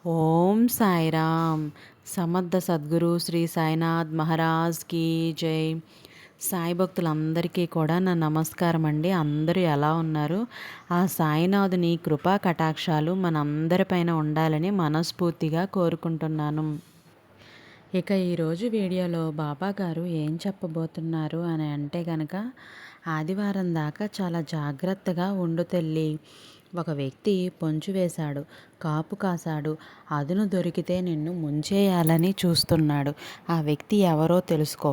ఓం సాయిరామ్. సమర్థ సద్గురు శ్రీ సాయినాథ్ మహారాజ్ కీ జై. సాయి భక్తులందరికీ కూడా నా నమస్కారం అండి. అందరూ ఎలా ఉన్నారు? ఆ సాయినాథుని కృపా కటాక్షాలు మనందరిపైన ఉండాలని మనస్ఫూర్తిగా కోరుకుంటున్నాను. ఇక ఈరోజు వీడియోలో బాబా గారు ఏం చెప్పబోతున్నారు అని అంటే గనక, ఆదివారం దాకా చాలా జాగ్రత్తగా ఉండు తల్లి. ఒక వ్యక్తి పొంచు వేశాడు, కాపు కాశాడు, అదును దొరికితే నిన్ను ముంచేయాలని చూస్తున్నాడు. ఆ వ్యక్తి ఎవరో తెలుసుకో.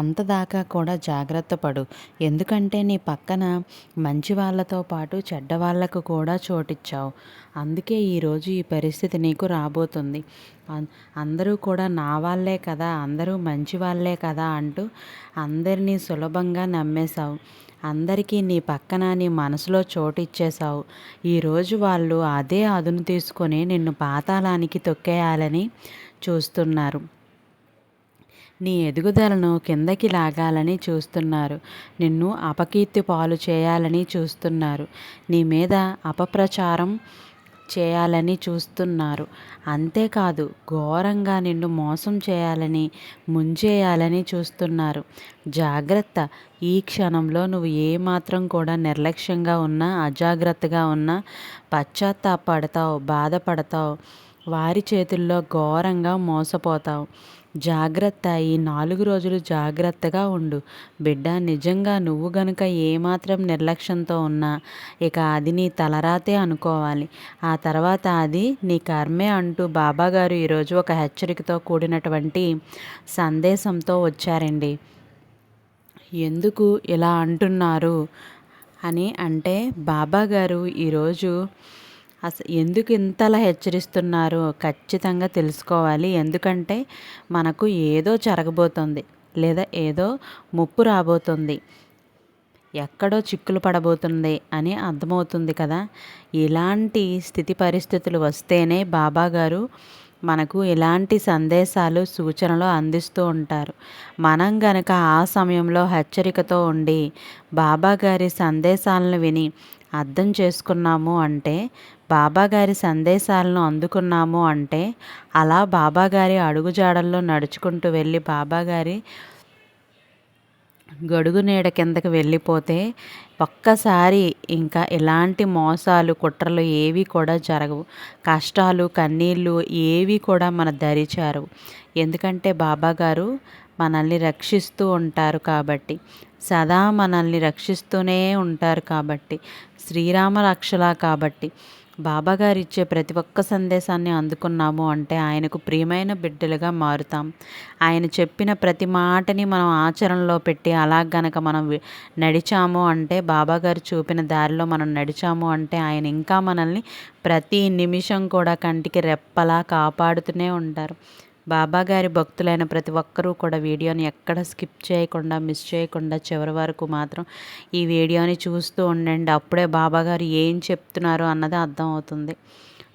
అంతదాకా కూడా జాగ్రత్త పడు. ఎందుకంటే నీ పక్కన మంచి వాళ్ళతో పాటు చెడ్డ వాళ్ళకు కూడా చోటిచ్చావు. అందుకే ఈరోజు ఈ పరిస్థితి నీకు రాబోతుంది. అందరూ కూడా నా వాళ్ళే కదా, అందరూ మంచి వాళ్ళే కదా అంటూ అందరినీ సులభంగా నమ్మేశావు. అందరికీ నీ పక్కన నీ మనసులో చోటు ఇచ్చేశావు. ఈరోజు వాళ్ళు అదే అదును తీసుకొని నిన్ను పాతాళానికి తొక్కేయాలని చూస్తున్నారు. నీ ఎదుగుదలను కిందకి లాగాలని చూస్తున్నారు. నిన్ను అపకీర్తి పాలు చేయాలని చూస్తున్నారు. నీ మీద అపప్రచారం చేయాలని చూస్తున్నారు. అంతేకాదు, ఘోరంగా నిన్ను మోసం చేయాలని, ముంచేయాలని చూస్తున్నారు. జాగ్రత్త. ఈ క్షణంలో నువ్వు ఏమాత్రం కూడా నిర్లక్ష్యంగా ఉన్నా, అజాగ్రత్తగా ఉన్నా పశ్చాత్తాపడతావు, బాధపడతావు. వారి చేతుల్లో ఘోరంగా మోసపోతావు. జాగ్రత్త. ఈ 4 రోజులు జాగ్రత్తగా ఉండు బిడ్డ. నిజంగా నువ్వు గనుక ఏమాత్రం నిర్లక్ష్యంతో ఉన్నా ఇక అది నీ తలరాతే అనుకోవాలి. ఆ తర్వాత అది నీ కర్మే అంటూ బాబాగారు ఈరోజు ఒక హెచ్చరికతో కూడినటువంటి సందేశంతో వచ్చారండి. ఎందుకు ఇలా అంటున్నారు అని అంటే, బాబాగారు ఈరోజు ఎందుకు ఇంతలా హెచ్చరిస్తున్నారో ఖచ్చితంగా తెలుసుకోవాలి. ఎందుకంటే మనకు ఏదో జరగబోతుంది, లేదా ఏదో ముప్పు రాబోతుంది, ఎక్కడో చిక్కులు పడబోతుంది అని అర్థమవుతుంది కదా. ఇలాంటి స్థితి పరిస్థితులు వస్తేనే బాబాగారు మనకు ఇలాంటి సందేశాలు, సూచనలు అందిస్తూ ఉంటారు. మనం గనక ఆ సమయంలో హెచ్చరికతో ఉండి బాబాగారి సందేశాలను విని అర్థం చేసుకున్నాము అంటే, బాబాగారి సందేశాలను అందుకున్నాము అంటే, అలా బాబాగారి అడుగుజాడల్లో నడుచుకుంటూ వెళ్ళి బాబాగారి గొడుగు నీడ కిందకి వెళ్ళిపోతే ఒక్కసారి ఇంకా ఎలాంటి మోసాలు, కుట్రలు ఏవి కూడా జరగవు. కష్టాలు, కన్నీళ్ళు ఏవి కూడా మన దరి చేరవు. ఎందుకంటే బాబాగారు మనల్ని రక్షిస్తూ ఉంటారు కాబట్టి, సదా మనల్ని రక్షిస్తూనే ఉంటారు కాబట్టి, శ్రీరామ రక్షలా కాబట్టి, బాబాగారు ఇచ్చే ప్రతి ఒక్క సందేశాన్ని అందుకున్నాము అంటే ఆయనకు ప్రియమైన బిడ్డలుగా మారుతాం. ఆయన చెప్పిన ప్రతి మాటని మనం ఆచరణలో పెట్టి అలా గనక మనం నడిచాము అంటే, బాబాగారు చూపిన దారిలో మనం నడిచాము అంటే ఆయన ఇంకా మనల్ని ప్రతి నిమిషం కూడా కంటికి రెప్పలా కాపాడుతూనే ఉంటారు. బాబాగారి భక్తులైన ప్రతి ఒక్కరూ కూడా వీడియోని ఎక్కడ స్కిప్ చేయకుండా, మిస్ చేయకుండా చివరి వరకు మాత్రం ఈ వీడియోని చూస్తూ ఉండండి. అప్పుడే బాబాగారు ఏం చెప్తున్నారో అన్నది అర్థమవుతుంది.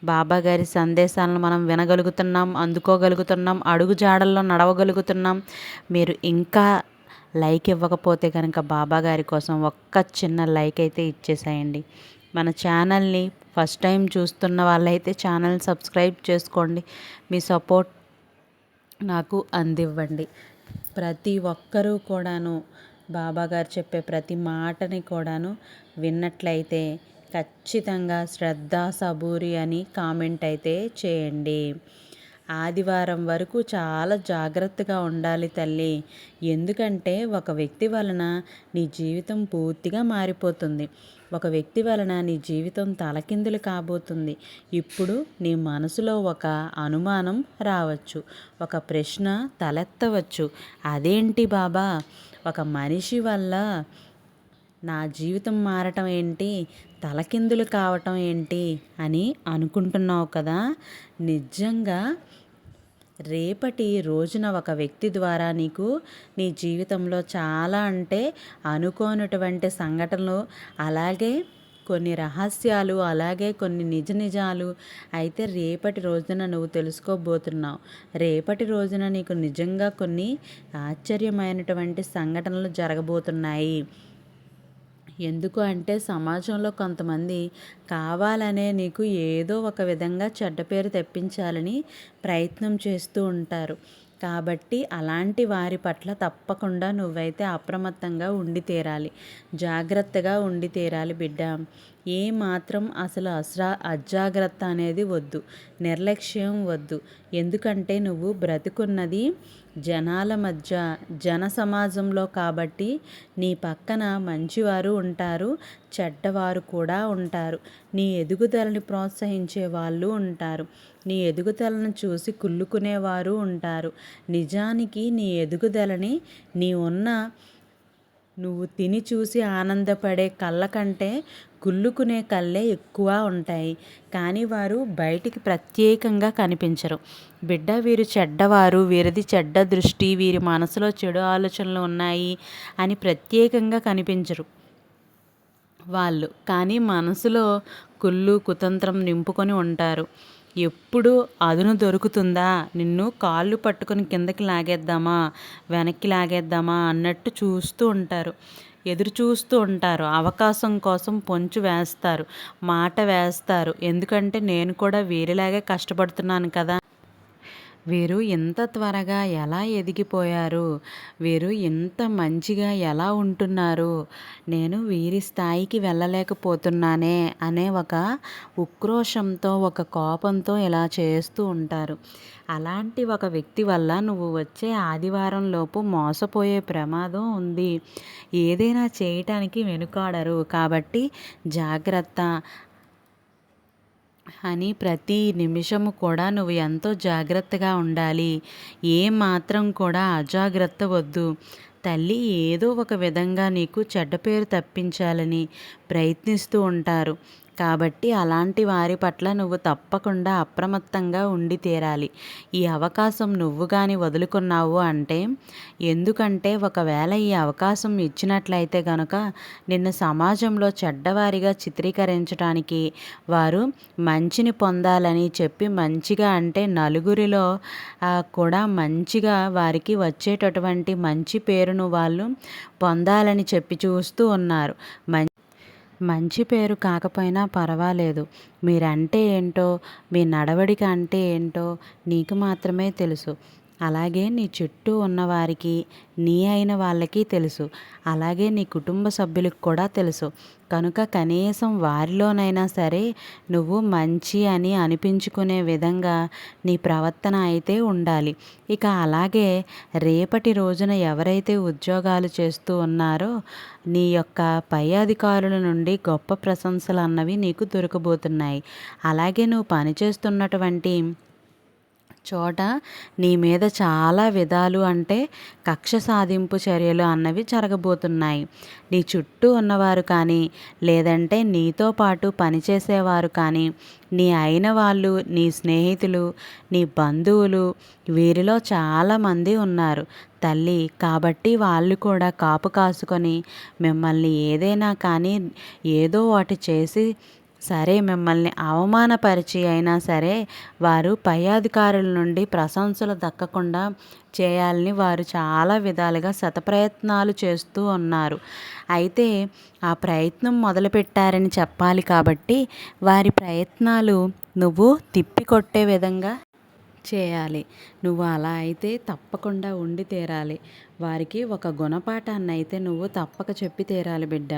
బాబాగారి సందేశాలను మనం వినగలుగుతున్నాం, అందుకోగలుగుతున్నాం, అడుగు జాడల్లో నడవగలుగుతున్నాం. మీరు ఇంకా లైక్ ఇవ్వకపోతే కనుక బాబాగారి కోసం ఒక్క చిన్న లైక్ అయితే ఇచ్చేసేయండి. మన ఛానల్ని ఫస్ట్ టైం చూస్తున్న వాళ్ళైతే ఛానల్ సబ్స్క్రైబ్ చేసుకోండి. మీ సపోర్ట్ నాకు అందివ్వండి. ప్రతి ఒక్కరూ కూడాను బాబాగారు చెప్పే ప్రతి మాటని కూడాను విన్నట్లయితే ఖచ్చితంగా శ్రద్ధ, సబూరి అని కామెంట్ అయితే చేయండి. ఆదివారం వరకు చాలా జాగ్రత్తగా ఉండాలి తల్లి. ఎందుకంటే ఒక వ్యక్తి వలన నీ జీవితం పూర్తిగా మారిపోతుంది. ఒక వ్యక్తి వలన నీ జీవితం తలకిందులు కాబోతుంది. ఇప్పుడు నీ మనసులో ఒక అనుమానం రావచ్చు, ఒక ప్రశ్న తలెత్తవచ్చు. అదేంటి బాబా, ఒక మనిషి వల్ల నా జీవితం మారటం ఏంటి, తలకిందులు కావటం ఏంటి అని అనుకుంటున్నావు కదా. నిజంగా రేపటి రోజున ఒక వ్యక్తి ద్వారా నీకు నీ జీవితంలో చాలా అంటే అనుకోనటువంటి సంఘటనలు, అలాగే కొన్ని రహస్యాలు, అలాగే కొన్ని నిజాలు అయితే రేపటి రోజున నువ్వు తెలుసుకోబోతున్నావు. రేపటి రోజున నీకు నిజంగా కొన్ని ఆశ్చర్యమైనటువంటి సంఘటనలు జరగబోతున్నాయి. ఎందుకు అంటే సమాజంలో కొంతమంది కావాలనే నీకు ఏదో ఒక విధంగా చెడ్డ పేరు తెప్పించాలని ప్రయత్నం చేస్తూ ఉంటారు. కాబట్టి అలాంటి వారి పట్ల తప్పకుండా నువ్వైతే అప్రమత్తంగా ఉండి తీరాలి. జాగ్రత్తగా ఉండి తీరాలి బిడ్డ. ఏ మాత్రం అసలు అజాగ్రత్త అనేది వద్దు. నిర్లక్ష్యం వద్దు. ఎందుకంటే నువ్వు బ్రతుకున్నది జనాల మధ్య, జన సమాజంలో కాబట్టి నీ పక్కన మంచివారు ఉంటారు, చెడ్డవారు కూడా ఉంటారు. నీ ఎదుగుదలని ప్రోత్సహించే వాళ్ళు ఉంటారు. నీ ఎదుగుదలను చూసి కుళ్ళుకునేవారు ఉంటారు. నిజానికి నీ ఎదుగుదలని నువ్వు తిని చూసి ఆనందపడే కళ్ళ కంటే కుళ్ళుకునే కళ్ళే ఎక్కువ ఉంటాయి. కానీ వారు బయటికి ప్రత్యేకంగా కనిపించరు. బిడ్డ, వీరు చెడ్డవారు, వీరిది చెడ్డ దృష్టి, వీరి మనసులో చెడు ఆలోచనలు ఉన్నాయి అని ప్రత్యేకంగా కనిపించరు వాళ్ళు. కానీ మనసులో కుళ్ళు కుతంత్రం నింపుకొని ఉంటారు. ఎప్పుడు అదును దొరుకుతుందా, నిన్ను కాళ్ళు పట్టుకొని కిందకి లాగేద్దామా, వెనక్కి లాగేద్దామా అన్నట్టు చూస్తూ ఉంటారు. ఎదురు చూస్తూ ఉంటారు. అవకాశం కోసం పొంచు వేస్తారు, మాట వేస్తారు. ఎందుకంటే నేను కూడా వీరిలాగే కష్టపడుతున్నాను కదా, వీరు ఇంత త్వరగా ఎలా ఎదిగిపోయారు, వీరు ఇంత మంచిగా ఎలా ఉంటున్నారు, నేను వీరి స్థాయికి వెళ్ళలేకపోతున్నానే అనే ఒక ఉక్రోషంతో, ఒక కోపంతో ఇలా చేస్తూ ఉంటారు. అలాంటి ఒక వ్యక్తి వల్ల నువ్వు వచ్చే ఆదివారంలోపు మోసపోయే ప్రమాదం ఉంది. ఏదైనా చేయటానికి వెనుకాడరు. కాబట్టి జాగ్రత్త అని ప్రతి నిమిషము కూడా నువ్వు ఎంతో జాగ్రత్తగా ఉండాలి. ఏ మాత్రం కూడా అజాగ్రత్త వద్దు. తల్లి ఏదో ఒక విధంగా నీకు చెడ్డ పేరు తప్పించాలని ప్రయత్నిస్తూ ఉంటారు. కాబట్టి అలాంటి వారి పట్ల నువ్వు తప్పకుండా అప్రమత్తంగా ఉండి తీరాలి. ఈ అవకాశం నువ్వు కానీ వదులుకున్నావు అంటే, ఎందుకంటే ఒకవేళ ఈ అవకాశం ఇచ్చినట్లయితే గనుక నిన్ను సమాజంలో చెడ్డవారిగా చిత్రీకరించడానికి, వారు మంచిని పొందాలని చెప్పి మంచిగా అంటే నలుగురిలో కూడా మంచిగా వారికి వచ్చేటటువంటి మంచి పేరును వాళ్ళు పొందాలని చెప్పి చూస్తూ ఉన్నారు. మంచి పేరు కాకపోయినా పర్వాలేదు. మీరంటే ఏంటో, మీ నడవడిక అంటే ఏంటో నీకు మాత్రమే తెలుసు. అలాగే నీ చుట్టూ ఉన్నవారికి, నీ అయిన వాళ్ళకి తెలుసు. అలాగే నీ కుటుంబ సభ్యులకు కూడా తెలుసు. కనుక కనీసం వారిలోనైనా సరే నువ్వు మంచి అని అనిపించుకునే విధంగా నీ ప్రవర్తన అయితే ఉండాలి. ఇక అలాగే రేపటి రోజున ఎవరైతే ఉద్యోగాలు చేస్తూ ఉన్నారో నీ యొక్క పై అధికారుల నుండి గొప్ప ప్రశంసలు అన్నవి నీకు దొరకబోతున్నాయి. అలాగే నువ్వు పనిచేస్తున్నటువంటి చోట నీ మీద చాలా విధాలు అంటే కక్ష సాధింపు చర్యలు అన్నవి జరగబోతున్నాయి. నీ చుట్టూ ఉన్నవారు కానీ, లేదంటే నీతో పాటు పనిచేసేవారు కానీ, నీ అయిన వాళ్ళు, నీ స్నేహితులు, నీ బంధువులు, వీరిలో చాలామంది ఉన్నారు తల్లి. కాబట్టి వాళ్ళు కూడా కాపు కాసుకొని మిమ్మల్ని ఏదైనా కానీ ఏదో ఒకటి చేసి సరే మిమ్మల్ని అవమానపరిచి అయినా సరే వారు పై అధికారుల నుండి ప్రశంసలు దక్కకుండా చేయాలని వారు చాలా విధాలుగా శతప్రయత్నాలు చేస్తూ ఉన్నారు. అయితే ఆ ప్రయత్నం మొదలుపెట్టారని చెప్పాలి. కాబట్టి వారి ప్రయత్నాలు నువ్వు తిప్పికొట్టే విధంగా చేయాలి. నువ్వు అలా అయితే తప్పకుండా ఉండి తీరాలి. వారికి ఒక గుణపాఠాన్ని అయితే నువ్వు తప్పక చెప్పి తీరాలి బిడ్డ.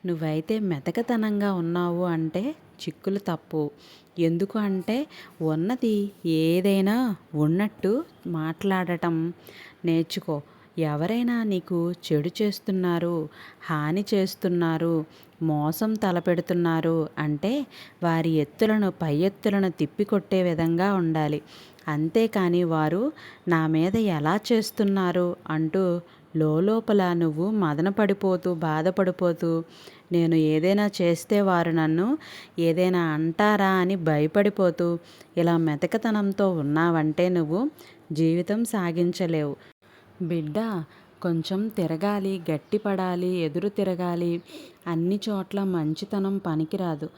నువ్వైతే మెతకతనంగా ఉన్నావు అంటే చిక్కులు తప్పు. ఎందుకు అంటే ఉన్నది ఏదైనా ఉన్నట్టు మాట్లాడటం నేర్చుకో. ఎవరైనా నీకు చెడు చేస్తున్నారు, హాని చేస్తున్నారు, మోసం తలపెడుతున్నారు అంటే వారి ఎత్తులను పై ఎత్తులను తిప్పికొట్టే విధంగా ఉండాలి. అంతేకాని వారు నా మీద ఎలా చేస్తున్నారు అంటూ లోపల నువ్వు మదన పడిపోతూ బాధపడిపోతూ నేను ఏదైనా చేస్తే వారు నన్ను ఏదైనా అంటారా అని భయపడిపోతూ ఇలా మెతకతనంతో ఉన్నావంటే నువ్వు జీవితం సాగించలేవు బిడ్డ. కొంచెం తిరగాలి, గట్టిపడాలి, ఎదురు తిరగాలి. అన్ని చోట్ల మంచితనం పనికిరాదు.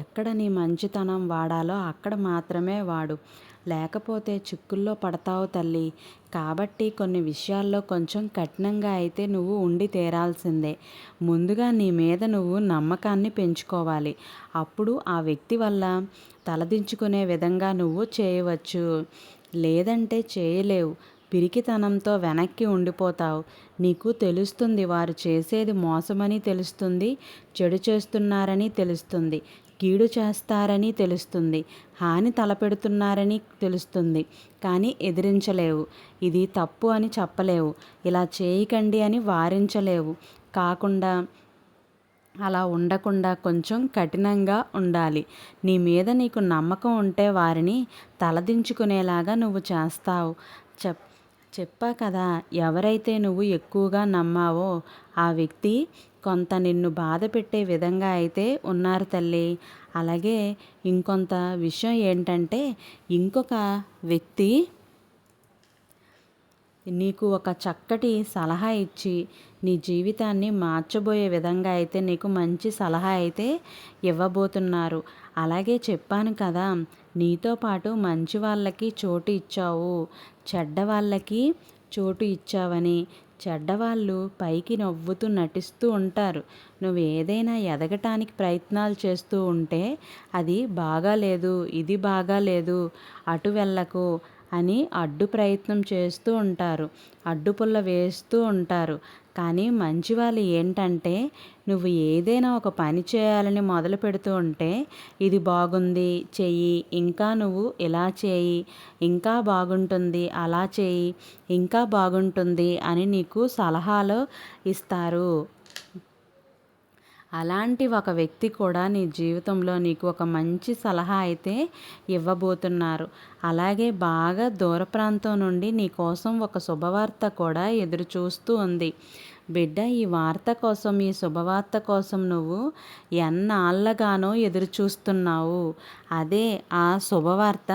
ఎక్కడ నీ మంచితనం వాడాలో అక్కడ మాత్రమే వాడు. లేకపోతే చిక్కుల్లో పడతావు తల్లి. కాబట్టి కొన్ని విషయాల్లో కొంచెం కఠినంగా అయితే నువ్వు ఉండి తీరాల్సిందే. ముందుగా నీ మీద నువ్వు నమ్మకాన్ని పెంచుకోవాలి. అప్పుడు ఆ వ్యక్తి వల్ల తలదించుకునే విధంగా నువ్వు చేయవచ్చు. లేదంటే చేయలేవు. పిరికితనంతో వెనక్కి ఉండిపోతావు. నీకు తెలుస్తుంది వారు చేసేది మోసమని తెలుస్తుంది, చెడు చేస్తున్నారని తెలుస్తుంది, కీడు చేస్తారని తెలుస్తుంది, హాని తలపెడుతున్నారని తెలుస్తుంది. కానీ ఎదిరించలేవు. ఇది తప్పు అని చెప్పలేవు. ఇలా చేయకండి అని వారించలేవు. కాకుండా అలా ఉండకుండా కొంచెం కఠినంగా ఉండాలి. నీ మీద నీకు నమ్మకం ఉంటే వారిని తలదించుకునేలాగా నువ్వు చేస్తావు. చెప్పా కదా, ఎవరైతే నువ్వు ఎక్కువగా నమ్మావో ఆ వ్యక్తి కొంత నిన్ను బాధ పెట్టే విధంగా అయితే ఉన్నారు తల్లి. అలాగే ఇంకొంత విషయం ఏంటంటే, ఇంకొక వ్యక్తి నీకు ఒక చక్కటి సలహా ఇచ్చి నీ జీవితాన్ని మార్చబోయే విధంగా అయితే నీకు మంచి సలహా అయితే ఇవ్వబోతున్నారు. అలాగే చెప్పాను కదా, నీతో పాటు మంచి వాళ్ళకి చోటు ఇచ్చావు, చెడ్డవాళ్ళకి చోటు ఇచ్చావని. చెడ్డవాళ్ళు పైకి నవ్వుతూ నటిస్తూ ఉంటారు. నువ్వు ఏదైనా ఎదగటానికి ప్రయత్నాలు చేస్తూ ఉంటే అది బాగాలేదు, ఇది బాగాలేదు, అటు వెళ్ళకు అని అడ్డు ప్రయత్నం చేస్తూ ఉంటారు. అడ్డుపుల్ల వేస్తూ ఉంటారు. కానీ మంచి వాళ్ళు ఏంటంటే, నువ్వు ఏదైనా ఒక పని చేయాలని మొదలు పెడుతూ ఉంటే, ఇది బాగుంది చెయ్యి, ఇంకా నువ్వు ఇలా చేయి, ఇంకా బాగుంటుంది, అలా చేయి, ఇంకా బాగుంటుంది అని నీకు సలహాలు ఇస్తారు. అలాంటి ఒక వ్యక్తి కూడా నీ జీవితంలో నీకు ఒక మంచి సలహా అయితే ఇవ్వబోతున్నారు. అలాగే బాగా దూర ప్రాంతం నుండి నీ కోసం ఒక శుభవార్త కూడా ఎదురు చూస్తూ ఉంది. బిడ్డ, ఈ వార్త కోసం, ఈ శుభవార్త కోసం నువ్వు ఎన్నాళ్ళగానో ఎదురు చూస్తున్నావు. అదే ఆ శుభవార్త.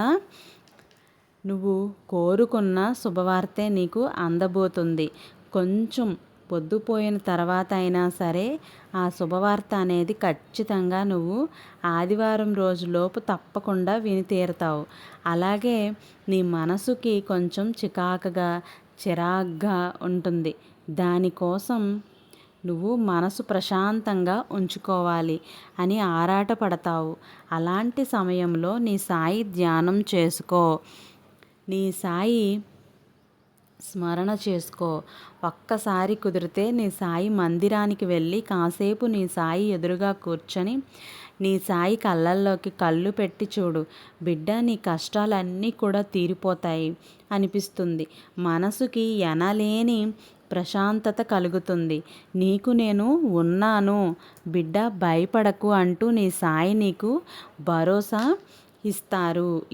నువ్వు కోరుకున్న శుభవార్తే నీకు అందబోతుంది. కొంచెం పొద్దుపోయిన తర్వాత అయినా సరే ఆ శుభవార్త అనేది ఖచ్చితంగా నువ్వు ఆదివారం రోజులోపు తప్పకుండా విని తీరుతావు. అలాగే నీ మనసుకి కొంచెం చిరాగ్గా ఉంటుంది. దానికోసం నువ్వు మనసు ప్రశాంతంగా ఉంచుకోవాలి అని ఆరాటపడతావు. అలాంటి సమయంలో నీ సాయి ధ్యానం చేసుకో. నీ సాయి స్మరణ చేసుకో. ఒక్కసారి కుదిరితే నీ సాయి మందిరానికి వెళ్ళి కాసేపు నీ సాయి ఎదురుగా కూర్చొని నీ సాయి కళ్ళల్లోకి కళ్ళు పెట్టి చూడు. బిడ్డ, నీ కష్టాలన్నీ కూడా తీరిపోతాయి అనిపిస్తుంది. మనసుకి ఎనలేని ప్రశాంతత కలుగుతుంది. నీకు నేను ఉన్నాను బిడ్డ, భయపడకు అంటూ నీ సాయి నీకు భరోసా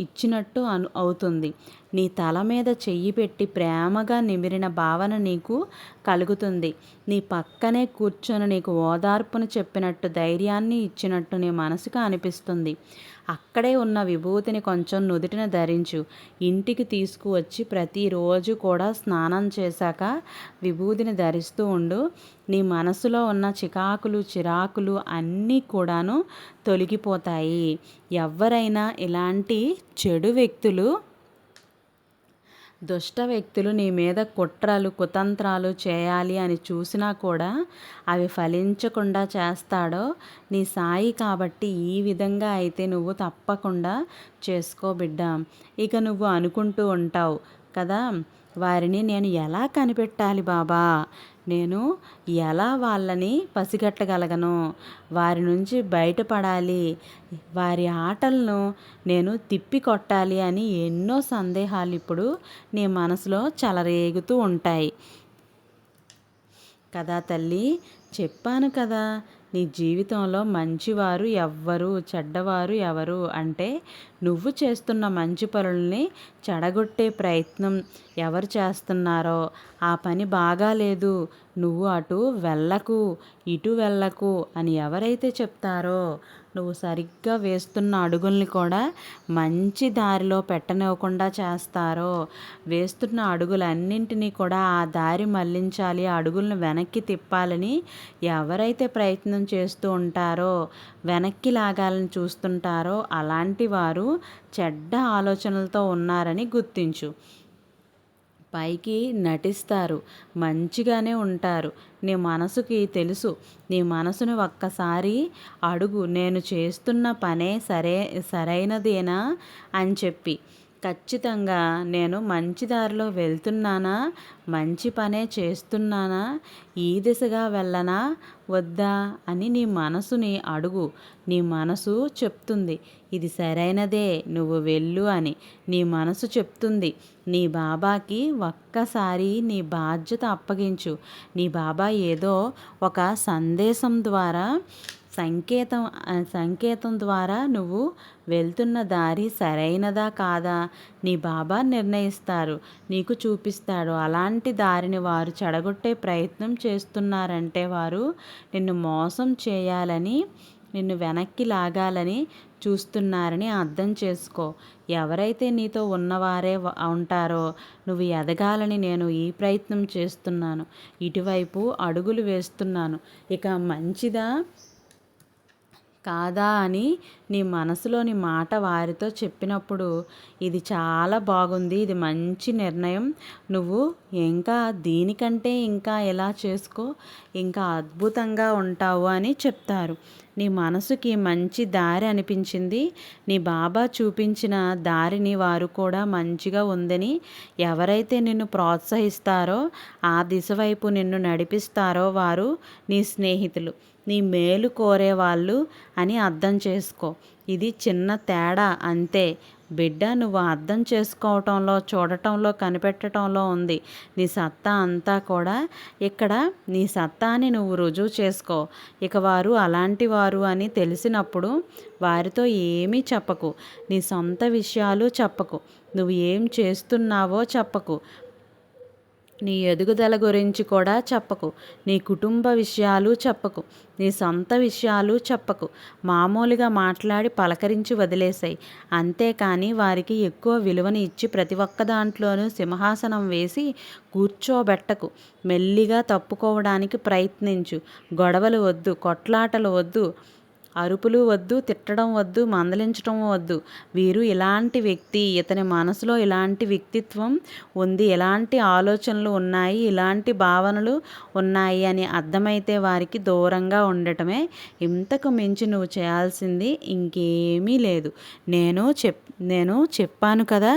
ఇచ్చినట్టు అవుతుంది. నీ తల మీద చెయ్యి పెట్టి ప్రేమగా నిమిరిన భావన నీకు కలుగుతుంది. నీ పక్కనే కూర్చొని నీకు ఓదార్పును చెప్పినట్టు, ధైర్యాన్ని ఇచ్చినట్టు నీ మనసుకు అనిపిస్తుంది. అక్కడే ఉన్న విభూతిని కొంచెం నుదుటిన ధరించు. ఇంటికి తీసుకువచ్చి ప్రతిరోజు కూడా స్నానం చేశాక విభూతిని ధరిస్తూ ఉండు. నీ మనసులో ఉన్న చిరాకులు అన్నీ కూడాను తొలగిపోతాయి. ఎవరైనా ఇలాంటి చెడు వ్యక్తులు, దుష్ట వ్యక్తులు నీ మీద కుతంత్రాలు చేయాలి అని చూసినా కూడా అవి ఫలించకుండా చేస్తాడో నీ సాయి. కాబట్టి ఈ విధంగా అయితే నువ్వు తప్పకుండా చేసుకో బిడ్డ. ఇక నువ్వు అనుకుంటూ ఉంటావు కదా, వారిని నేను ఎలా కనిపెట్టాలి బాబా, నేను ఎలా వాళ్ళని పసిగట్టగలను, వారి నుంచి బయటపడాలి, వారి ఆటలను నేను తిప్పి కొట్టాలి అని ఎన్నో సందేహాలు ఇప్పుడు నీ మనసులో చెలరేగుతూ ఉంటాయి కదా తల్లి. చెప్పాను కదా, నీ జీవితంలో మంచివారు ఎవ్వరు, చెడ్డవారు ఎవరు అంటే నువ్వు చేస్తున్న మంచి పనుల్ని చెడగొట్టే ప్రయత్నం ఎవరు చేస్తున్నారో, ఆ పని బాగాలేదు, నువ్వు అటు వెళ్ళకు, ఇటు వెళ్ళకు అని ఎవరైతే చెప్తారో నువ్వు సరిగ్గా వేస్తున్న అడుగుల్ని కూడా మంచి దారిలో పెట్టనివ్వకుండా చేస్తారో, వేస్తున్న అడుగులన్నింటినీ కూడా ఆ దారి మళ్లించాలి, అడుగులను వెనక్కి తిప్పాలని ఎవరైతే ప్రయత్నం చేస్తూ ఉంటారో, వెనక్కి లాగాలని చూస్తుంటారో అలాంటి వారు చెడ్డ ఆలోచనలతో ఉన్నారని గుర్తించు. పైకి నటిస్తారు, మంచిగానే ఉంటారు. నీ మనసుకి తెలుసు. నీ మనసును ఒక్కసారి అడుగు, నేను చేస్తున్న పనే సరైనదేనా అని చెప్పి. ఖచ్చితంగా నేను మంచి దారిలో వెళ్తున్నానా, మంచి పనే చేస్తున్నానా, ఈ దిశగా వెళ్ళనా వద్దా అని నీ మనసుని అడుగు. నీ మనసు చెప్తుంది ఇది సరైనదే, నువ్వు వెళ్ళు అని. నీ మనసు చెప్తుంది. నీ బాబాకి ఒక్కసారి నీ బాధ్యత అప్పగించు. నీ బాబా ఏదో ఒక సంకేతం ద్వారా నువ్వు వెళ్తున్న దారి సరైనదా కాదా నీ బాబా నిర్ణయిస్తారు, నీకు చూపిస్తాడు. అలాంటి దారిని వారు చెడగొట్టే ప్రయత్నం చేస్తున్నారంటే వారు నిన్ను మోసం చేయాలని, నిన్ను వెనక్కి లాగాలని చూస్తున్నారని అర్థం చేసుకో. ఎవరైతే నీతో ఉన్నవారే ఉంటారో, నువ్వు ఎదగాలని నేను ఈ ప్రయత్నం చేస్తున్నాను, ఇటువైపు అడుగులు వేస్తున్నాను, ఇక మంచిదా కాదా అని నీ మనసులోని మాట వారితో చెప్పినప్పుడు ఇది చాలా బాగుంది, ఇది మంచి నిర్ణయం, నువ్వు ఇంకా దీనికంటే ఇంకా ఎలా చేసుకో, ఇంకా అద్భుతంగా ఉంటావు అని చెప్తారు. నీ మనసుకి మంచి దారి అనిపించింది, నీ బాబా చూపించిన దారిని వారు కూడా మంచిగా ఉందని ఎవరైతే నిన్ను ప్రోత్సహిస్తారో, ఆ దిశ వైపు నిన్ను నడిపిస్తారో వారు నీ స్నేహితులు, నీ మేలు కోరేవాళ్ళు అని అర్థం చేసుకో. ఇది చిన్న తేడా అంతే బిడ్డ. నువ్వు అర్థం చేసుకోవటంలో, చూడటంలో, కనిపెట్టడంలో ఉంది నీ సత్తా అంతా కూడా. ఇక్కడ నీ సత్తాని నువ్వు రుజువు చేసుకో. ఇక వారు అలాంటి వారు అని తెలిసినప్పుడు వారితో ఏమీ చెప్పకు. నీ సొంత విషయాలు చెప్పకు. నువ్వు ఏం చేస్తున్నావో చెప్పకు. నీ ఎదుగుదల గురించి కూడా చెప్పకు. నీ కుటుంబ విషయాలు చెప్పకు. నీ సొంత విషయాలు చెప్పకు. మామూలుగా మాట్లాడి పలకరించి వదిలేసాయి. అంతేకాని వారికి ఎక్కువ విలువని ఇచ్చి ప్రతి ఒక్క దాంట్లోనూ సింహాసనం వేసి కూర్చోబెట్టకు. మెల్లిగా తప్పుకోవడానికి ప్రయత్నించు. గొడవలు వద్దు, కొట్లాటలు వద్దు, అరుపులు వద్దు, తిట్టడం వద్దు, మందలించడం వద్దు. వీరు ఇలాంటి వ్యక్తి, ఇతని మనసులో ఇలాంటి వ్యక్తిత్వం ఉంది, ఇలాంటి ఆలోచనలు ఉన్నాయి, ఇలాంటి భావనలు ఉన్నాయి అని అర్థమైతే వారికి దూరంగా ఉండటమే. ఇంతకు మించి నువ్వు చేయాల్సింది ఇంకేమీ లేదు. నేను చెప్పాను కదా,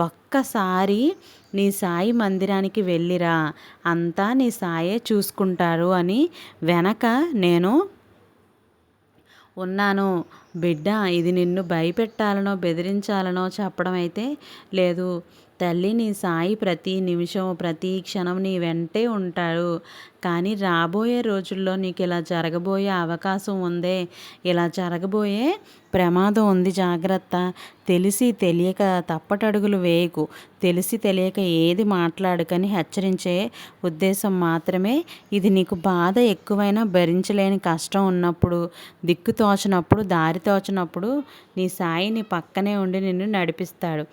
ఒక్కసారి నీ సాయి మందిరానికి వెళ్ళిరా, అంతా నీ సాయే చూసుకుంటారు అని వెనక నేను ఉన్నాను బిడ్డ. ఇది నిన్ను భయపెట్టాలనో బెదిరించాలనో చెప్పడం అయితే లేదు. తల్లి నీ సాయి ప్రతి నిమిషం, ప్రతి క్షణం నీ వెంటే ఉంటాడు. కానీ రాబోయే రోజుల్లో నీకు ఇలా జరగబోయే అవకాశం ఉందే, ఇలా జరగబోయే ప్రమాదం ఉంది, జాగ్రత్త. తెలిసి తెలియక తప్పటడుగులు వేయకు. తెలిసి తెలియక ఏది మాట్లాడకని హెచ్చరించే ఉద్దేశం మాత్రమే. ఇది నీకు బాధ ఎక్కువైనా భరించలేని కష్టం ఉన్నప్పుడు, దిక్కు తోచనప్పుడు, దారి తోచనప్పుడు నీ సాయి నీ పక్కనే ఉండి నిన్ను నడిపిస్తాడు.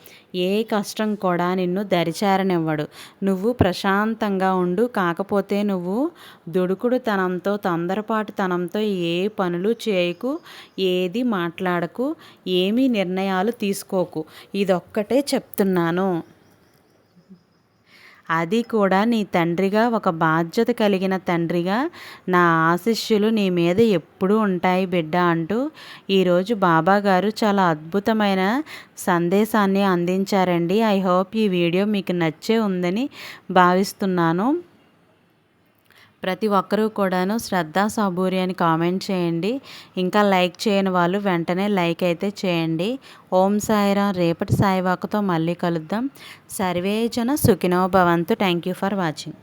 ఏ కష్టం కూడా నిన్ను దరిచేరనివ్వడు. నువ్వు ప్రశాంతంగా ఉండు. కాకపోతే నువ్వు దుడుకుడుతనంతో, తొందరపాటుతనంతో ఏ పనులు చేయకు, ఏది మాట్లాడకు, ఏమీ నిర్ణయాలు తీసుకోకు. ఇదొక్కటే చెప్తున్నాను. అది కూడా నీ తండ్రిగా, ఒక బాధ్యత కలిగిన తండ్రిగా నా ఆశీస్సులు నీ మీద ఎప్పుడూ ఉంటాయి బిడ్డ అంటూ ఈరోజు బాబాగారు చాలా అద్భుతమైన సందేశాన్ని అందించారండి. ఐ హోప్ ఈ వీడియో మీకు నచ్చే ఉందని భావిస్తున్నాను. ప్రతి ఒక్కరూ కూడాను శ్రద్ధ సబూరి అని కామెంట్ చేయండి. ఇంకా లైక్ చేయని వాళ్ళు వెంటనే లైక్ అయితే చేయండి. ఓం సాయిరాం. రేపటి సాయివాకుతో మళ్ళీ కలుద్దాం. సర్వేజన సుఖినో భవంతు. Thank you for watching.